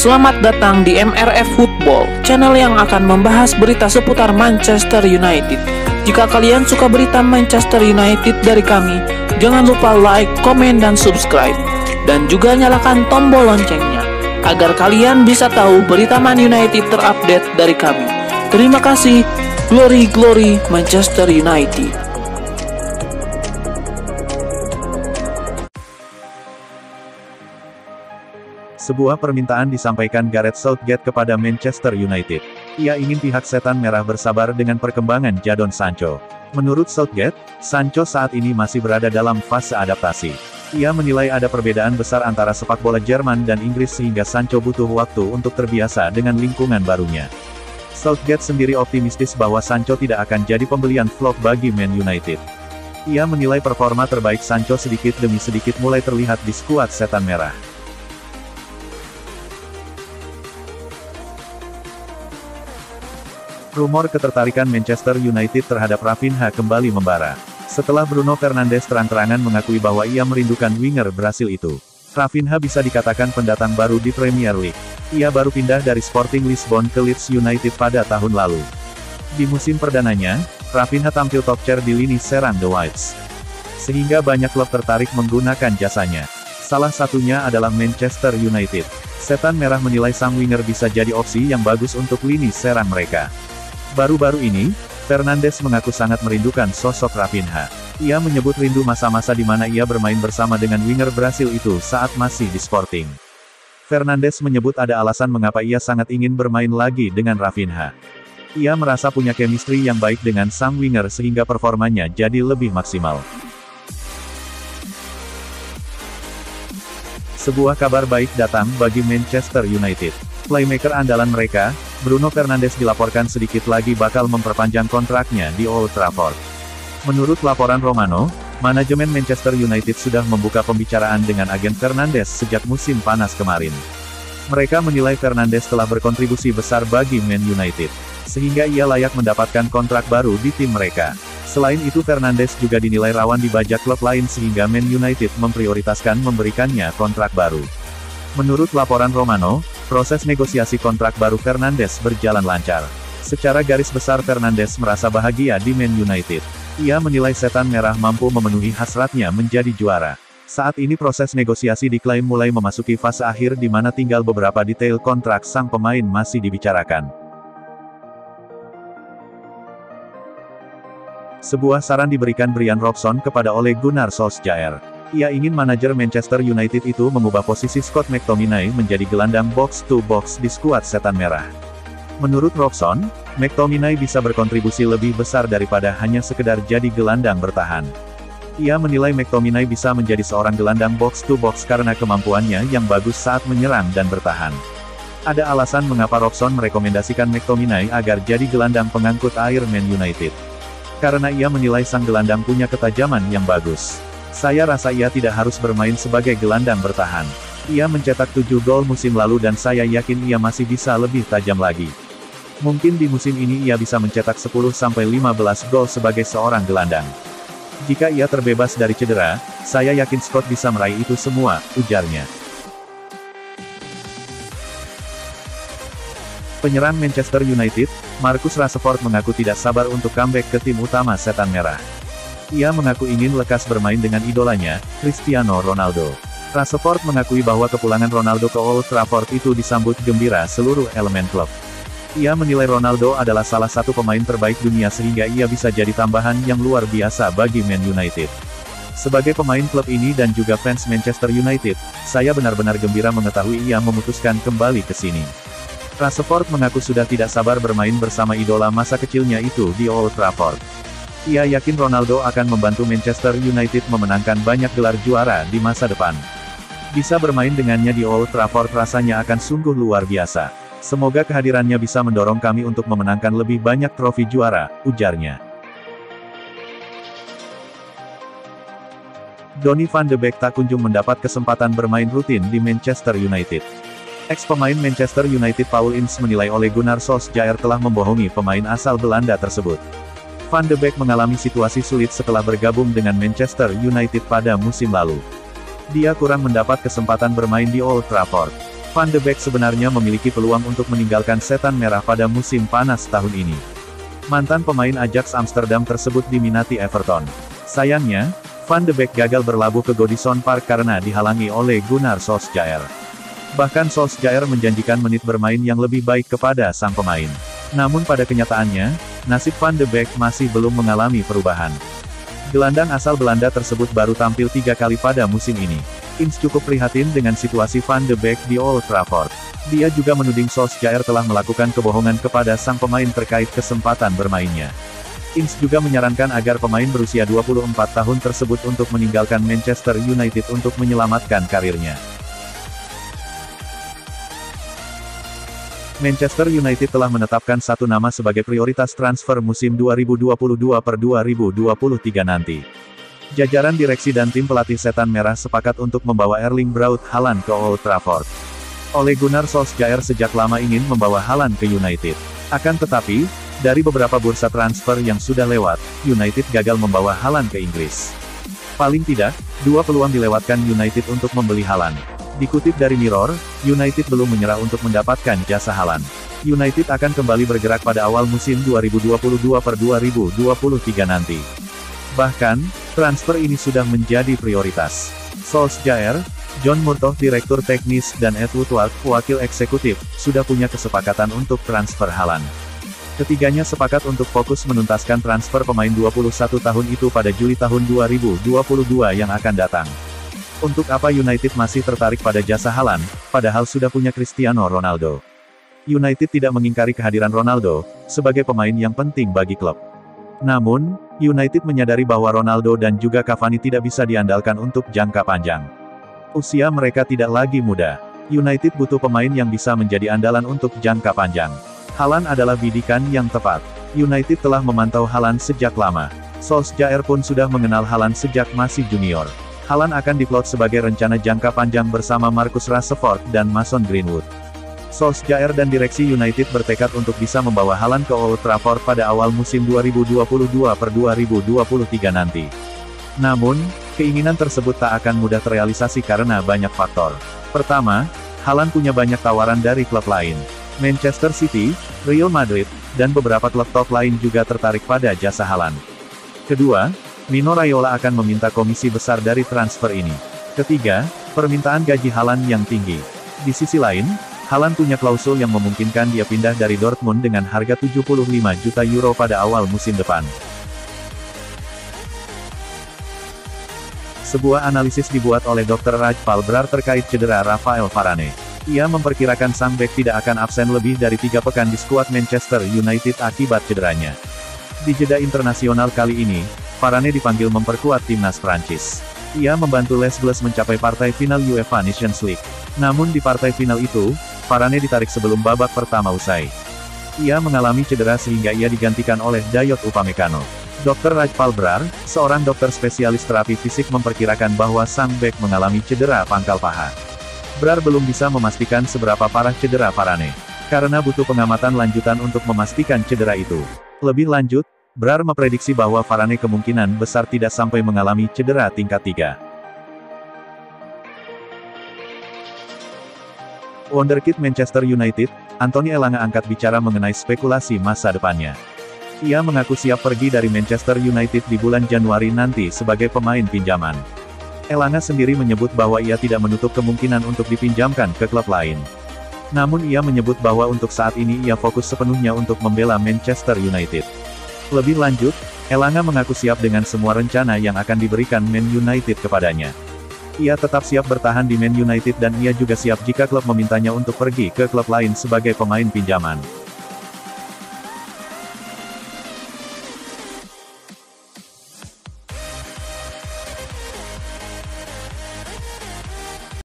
Selamat datang di MRF Football, channel yang akan membahas berita seputar Manchester United. Jika kalian suka berita Manchester United dari kami, jangan lupa like, komen, dan subscribe. Dan juga nyalakan tombol loncengnya, agar kalian bisa tahu berita Man United terupdate dari kami. Terima kasih, Glory Glory Manchester United. Sebuah permintaan disampaikan Gareth Southgate kepada Manchester United. Ia ingin pihak setan merah bersabar dengan perkembangan Jadon Sancho. Menurut Southgate, Sancho saat ini masih berada dalam fase adaptasi. Ia menilai ada perbedaan besar antara sepak bola Jerman dan Inggris sehingga Sancho butuh waktu untuk terbiasa dengan lingkungan barunya. Southgate sendiri optimistis bahwa Sancho tidak akan jadi pembelian flop bagi Man United. Ia menilai performa terbaik Sancho sedikit demi sedikit mulai terlihat di skuad setan merah. Rumor ketertarikan Manchester United terhadap Raphinha kembali membara. Setelah Bruno Fernandes terang-terangan mengakui bahwa ia merindukan winger Brasil itu. Raphinha bisa dikatakan pendatang baru di Premier League. Ia baru pindah dari Sporting Lisbon ke Leeds United pada tahun lalu. Di musim perdananya, Raphinha tampil top chair di lini serang The Whites. Sehingga banyak klub tertarik menggunakan jasanya. Salah satunya adalah Manchester United. Setan Merah menilai sang winger bisa jadi opsi yang bagus untuk lini serang mereka. Baru-baru ini, Fernandes mengaku sangat merindukan sosok Raphinha. Ia menyebut rindu masa-masa di mana ia bermain bersama dengan winger Brasil itu saat masih di Sporting. Fernandes menyebut ada alasan mengapa ia sangat ingin bermain lagi dengan Raphinha. Ia merasa punya chemistry yang baik dengan sang winger sehingga performanya jadi lebih maksimal. Sebuah kabar baik datang bagi Manchester United. Playmaker andalan mereka, Bruno Fernandes dilaporkan sedikit lagi bakal memperpanjang kontraknya di Old Trafford. Menurut laporan Romano, manajemen Manchester United sudah membuka pembicaraan dengan agen Fernandes sejak musim panas kemarin. Mereka menilai Fernandes telah berkontribusi besar bagi Man United, sehingga ia layak mendapatkan kontrak baru di tim mereka. Selain itu Fernandes juga dinilai rawan dibajak klub lain sehingga Man United memprioritaskan memberikannya kontrak baru. Menurut laporan Romano, proses negosiasi kontrak baru Fernandes berjalan lancar. Secara garis besar Fernandes merasa bahagia di Man United. Ia menilai setan merah mampu memenuhi hasratnya menjadi juara. Saat ini proses negosiasi diklaim mulai memasuki fase akhir di mana tinggal beberapa detail kontrak sang pemain masih dibicarakan. Sebuah saran diberikan Brian Robson kepada Ole Gunnar Solskjaer. Ia ingin manajer Manchester United itu mengubah posisi Scott McTominay menjadi gelandang box-to-box di skuad setan merah. Menurut Robson, McTominay bisa berkontribusi lebih besar daripada hanya sekedar jadi gelandang bertahan. Ia menilai McTominay bisa menjadi seorang gelandang box-to-box karena kemampuannya yang bagus saat menyerang dan bertahan. Ada alasan mengapa Robson merekomendasikan McTominay agar jadi gelandang pengangkut air Man United. Karena ia menilai sang gelandang punya ketajaman yang bagus. Saya rasa ia tidak harus bermain sebagai gelandang bertahan. Ia mencetak 7 gol musim lalu dan saya yakin ia masih bisa lebih tajam lagi. Mungkin di musim ini ia bisa mencetak 10-15 gol sebagai seorang gelandang. Jika ia terbebas dari cedera, saya yakin Scott bisa meraih itu semua, ujarnya. Penyerang Manchester United, Marcus Rashford mengaku tidak sabar untuk comeback ke tim utama setan merah. Ia mengaku ingin lekas bermain dengan idolanya, Cristiano Ronaldo. Rashford mengakui bahwa kepulangan Ronaldo ke Old Trafford itu disambut gembira seluruh elemen klub. Ia menilai Ronaldo adalah salah satu pemain terbaik dunia sehingga ia bisa jadi tambahan yang luar biasa bagi Man United. Sebagai pemain klub ini dan juga fans Manchester United, saya benar-benar gembira mengetahui ia memutuskan kembali ke sini. Rashford mengaku sudah tidak sabar bermain bersama idola masa kecilnya itu di Old Trafford. Ia yakin Ronaldo akan membantu Manchester United memenangkan banyak gelar juara di masa depan. Bisa bermain dengannya di Old Trafford rasanya akan sungguh luar biasa. Semoga kehadirannya bisa mendorong kami untuk memenangkan lebih banyak trofi juara, ujarnya. Donny van de Beek tak kunjung mendapat kesempatan bermain rutin di Manchester United. Ex-pemain Manchester United Paul Ince menilai Ole Gunnar Solskjaer telah membohongi pemain asal Belanda tersebut. Van de Beek mengalami situasi sulit setelah bergabung dengan Manchester United pada musim lalu. Dia kurang mendapat kesempatan bermain di Old Trafford. Van de Beek sebenarnya memiliki peluang untuk meninggalkan setan merah pada musim panas tahun ini. Mantan pemain Ajax Amsterdam tersebut diminati Everton. Sayangnya, Van de Beek gagal berlabuh ke Goodison Park karena dihalangi oleh Gunnar Solskjaer. Bahkan Solskjaer menjanjikan menit bermain yang lebih baik kepada sang pemain. Namun pada kenyataannya, nasib Van de Beek masih belum mengalami perubahan. Gelandang asal Belanda tersebut baru tampil 3 kali pada musim ini. Ins cukup prihatin dengan situasi Van de Beek di Old Trafford. Dia juga menuding Solskjaer telah melakukan kebohongan kepada sang pemain terkait kesempatan bermainnya. Ins juga menyarankan agar pemain berusia 24 tahun tersebut untuk meninggalkan Manchester United untuk menyelamatkan karirnya. Manchester United telah menetapkan satu nama sebagai prioritas transfer musim 2022/2023 nanti. Jajaran direksi dan tim pelatih Setan Merah sepakat untuk membawa Erling Braut Haaland ke Old Trafford. Ole Gunnar Solskjaer sejak lama ingin membawa Haaland ke United. Akan tetapi, dari beberapa bursa transfer yang sudah lewat, United gagal membawa Haaland ke Inggris. Paling tidak, 2 peluang dilewatkan United untuk membeli Haaland. Dikutip dari Mirror, United belum menyerah untuk mendapatkan jasa Haaland. United akan kembali bergerak pada awal musim 2022/2023 nanti. Bahkan, transfer ini sudah menjadi prioritas. Solskjaer, John Murtough direktur teknis dan Ed Woodward, wakil eksekutif, sudah punya kesepakatan untuk transfer Haaland. Ketiganya sepakat untuk fokus menuntaskan transfer pemain 21 tahun itu pada Juli tahun 2022 yang akan datang. Untuk apa United masih tertarik pada jasa Haaland, padahal sudah punya Cristiano Ronaldo? United tidak mengingkari kehadiran Ronaldo, sebagai pemain yang penting bagi klub. Namun, United menyadari bahwa Ronaldo dan juga Cavani tidak bisa diandalkan untuk jangka panjang. Usia mereka tidak lagi muda. United butuh pemain yang bisa menjadi andalan untuk jangka panjang. Haaland adalah bidikan yang tepat. United telah memantau Haaland sejak lama. Solskjaer pun sudah mengenal Haaland sejak masih junior. Haaland akan diplot sebagai rencana jangka panjang bersama Marcus Rashford dan Mason Greenwood. Solskjaer dan direksi United bertekad untuk bisa membawa Haaland ke Old Trafford pada awal musim 2022/2023 nanti. Namun, keinginan tersebut tak akan mudah terrealisasi karena banyak faktor. Pertama, Haaland punya banyak tawaran dari klub lain. Manchester City, Real Madrid, dan beberapa klub top lain juga tertarik pada jasa Haaland. Kedua, Mino Raiola akan meminta komisi besar dari transfer ini. Ketiga, permintaan gaji Haaland yang tinggi. Di sisi lain, Haaland punya klausul yang memungkinkan dia pindah dari Dortmund dengan harga 75 juta euro pada awal musim depan. Sebuah analisis dibuat oleh Dr. Raj Palbrar terkait cedera Rafael Varane. Ia memperkirakan sang bek tidak akan absen lebih dari 3 pekan di skuad Manchester United akibat cederanya. Di jeda internasional kali ini, Varane dipanggil memperkuat timnas Prancis. Ia membantu Les Bleus mencapai partai final UEFA Nations League. Namun di partai final itu, Varane ditarik sebelum babak pertama usai. Ia mengalami cedera sehingga ia digantikan oleh Dayot Upamecano. Dr. Raj Palbrar, seorang dokter spesialis terapi fisik memperkirakan bahwa sang bek mengalami cedera pangkal paha. Brar belum bisa memastikan seberapa parah cedera Varane, karena butuh pengamatan lanjutan untuk memastikan cedera itu. Lebih lanjut, Brar memprediksi bahwa Varane kemungkinan besar tidak sampai mengalami cedera tingkat 3. Wonderkid Manchester United, Anthony Elanga angkat bicara mengenai spekulasi masa depannya. Ia mengaku siap pergi dari Manchester United di bulan Januari nanti sebagai pemain pinjaman. Elanga sendiri menyebut bahwa ia tidak menutup kemungkinan untuk dipinjamkan ke klub lain. Namun ia menyebut bahwa untuk saat ini ia fokus sepenuhnya untuk membela Manchester United. Lebih lanjut, Elanga mengaku siap dengan semua rencana yang akan diberikan Man United kepadanya. Ia tetap siap bertahan di Man United dan ia juga siap jika klub memintanya untuk pergi ke klub lain sebagai pemain pinjaman.